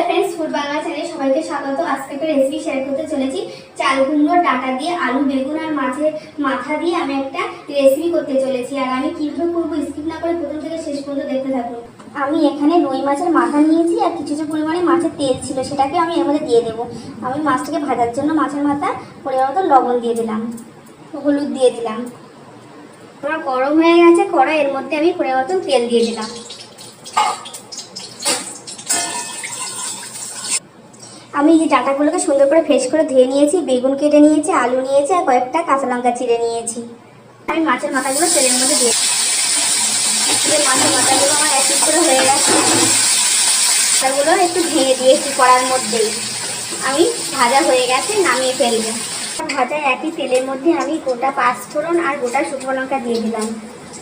Hello friends, food Bangla চ্যানেলে সবাইকে স্বাগত। আজকে একটা রেসিপি শেয়ার করতে চলেছি। চাল কুমড়ো ডাঁটা দিয়ে আলু বেগুন আর মাছের মাথা দিয়ে আমি একটা রেসিপি করতে চলেছি। আর আমি কিভাবে করব স্কিপ না করে প্রথম থেকে শেষ পর্যন্ত দেখতে থাকুন। আমি এখানে রুই মাছের মাথা নিয়েছি আর কিছু পরিমাণে মাছের তেল ছিল, সেটাকে আমি এর মধ্যে দিয়ে দেবো। আমি মাছটাকে ভাজার জন্য মাছের মাথা পরিমাণ মতো লবণ দিয়ে দিলাম, হলুদ দিয়ে দিলাম। আমার গরম হয়ে গেছে কড়াই, এর মধ্যে আমি পরিমাণ মতো তেল দিয়ে দিলাম। আমি এই ডাঁটাগুলোকে সুন্দর করে ফ্রেশ করে ধুয়ে নিয়েছি, বেগুন কেটে নিয়েছি, আলু নিয়েছি আর কয়েকটা কাঁচা লঙ্কা চিড়ে নিয়েছি। আমি মাছের মাথাগুলো তেলের মধ্যে দিয়ে মাছের মাথাগুলো আমার এক করে হয়ে গেছে। মাথাগুলো একটু ভেঙে দিয়েছি কড়ার মধ্যেই। আমি ভাজা হয়ে গেছে, নামিয়ে ফেলবো। ভাজা একই তেলের মধ্যে আমি গোটা পাঁচফোড়ন আর গোটা শুকনো লঙ্কা দিয়ে দিলাম।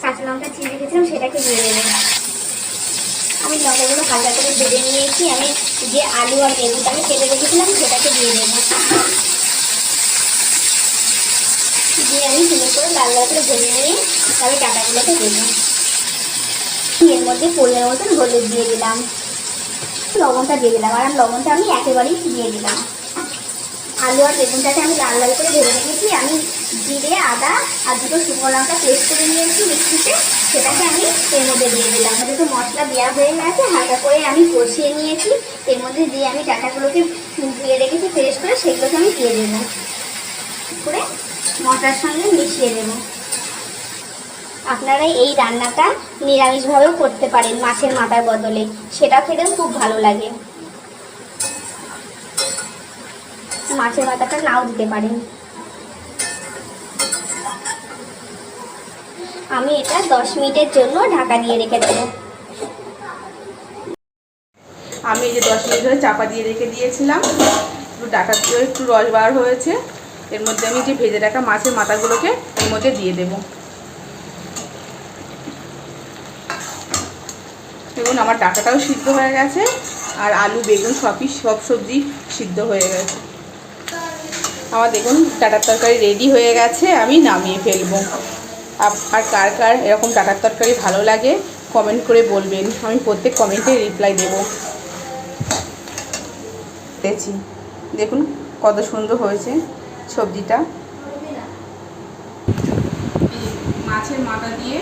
কাঁচা লঙ্কা চিড়ে রেখেছিলাম সেটাকে দিয়ে দেবো। আমি লঙ্কাগুলো হালকা করে ভেজে নিয়েছি। আমি যে আলু আর বেগুনটাকে কেটে রেখেছিলাম সেটাকে দিয়ে দেবো। দিয়ে আমি সুন্দর করে লাল লাল করে ভেজে নিয়ে তবে ডাঁটাগুলোকে দেবো। এর মধ্যে পরিমাণ মতন হলুদ দিয়ে দিলাম, লবণটা দিয়ে দিলাম। আর লবণটা আমি একেবারেই দিয়ে দিলাম। আলু আর বেগুনটাকে আমি লাল লাল করে ভেজে রেখেছি। আমি জিরে, আদা আর দুটো শুকনো লঙ্কা পেস্ট করে নিয়েছি মিক্সিতে, সেটাকে আমি এর মধ্যে দিয়ে দিলাম। যেহেতু মশলা দেওয়া হয়ে গেছে, হালকা করে আমি কষিয়ে নিয়েছি। এর মধ্যে দিয়ে আমি ডাঁটাগুলোকে ধুয়ে রেখেছি ফ্রেশ করে, সেগুলোকে আমি দিয়ে দেবো করে মশলার সঙ্গে মিশিয়ে দেবো। আপনারা এই রান্নাটা নিরামিষভাবেও করতে পারেন মাছের মাথার বদলে, সেটা খেতেও খুব ভালো লাগে। মাছের মাথাটা নাও দিতে পারেন। আমি এটা 10 মিনিটের জন্য ঢাকা দিয়ে রেখে দেবো। আমি এই যে 10 মিনিট ধরে চাপা দিয়ে রেখে দিয়েছিলাম। একটু ডাটা দিয়ে একটু রস বার হয়েছে। এর মধ্যে আমি যে ভেজে রাখা মাছের মাথাগুলোকে এর মধ্যে দিয়ে দেবো। দেখুন আমার ডাটাটাও সিদ্ধ হয়ে গেছে আর আলু বেগুন সব সবজি সিদ্ধ হয়ে গেছে। আমার দেখুন ডাটার তরকারি রেডি হয়ে গেছে, আমি নামিয়ে ফেলবো। আর কার কার এরকম ডাটার তরকারি ভালো লাগে কমেন্ট করে বলবেন, আমি প্রত্যেক কমেন্টে রিপ্লাই দেবো। দেখুন কত সুন্দর হয়েছে সবজিটা। মাছের মাথা দিয়ে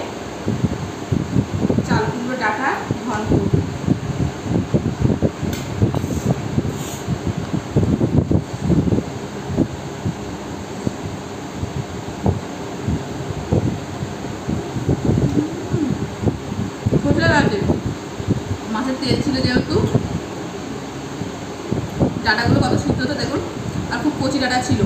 চাল কুমড়ো ডাঁটা ঘন্ট। মাছের তেল ছিল যেহেতু, ডাঁটাগুলো কত সিদ্ধ হতো দেখুন, আর খুব কচি ডাঁটা ছিল।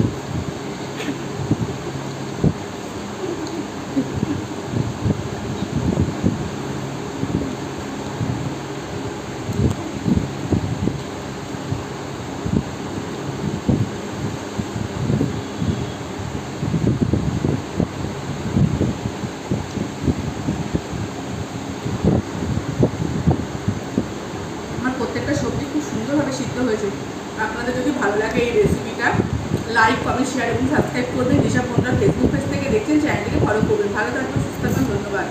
প্রত্যেকটা সবজি খুব সুন্দরভাবে সিদ্ধ হয়েছে। আপনাদের যদি ভালো লাগে এই রেসিপিটা, লাইক কমেন্ট শেয়ার এবং সাবস্ক্রাইব করবেন। যেসব বন্ধুরা ফেসবুক পেজ থেকে দেখছেন চ্যানেলটিকে ফলো করবেন। ভালো থাকবেন, সুস্থ থাকবেন, ধন্যবাদ।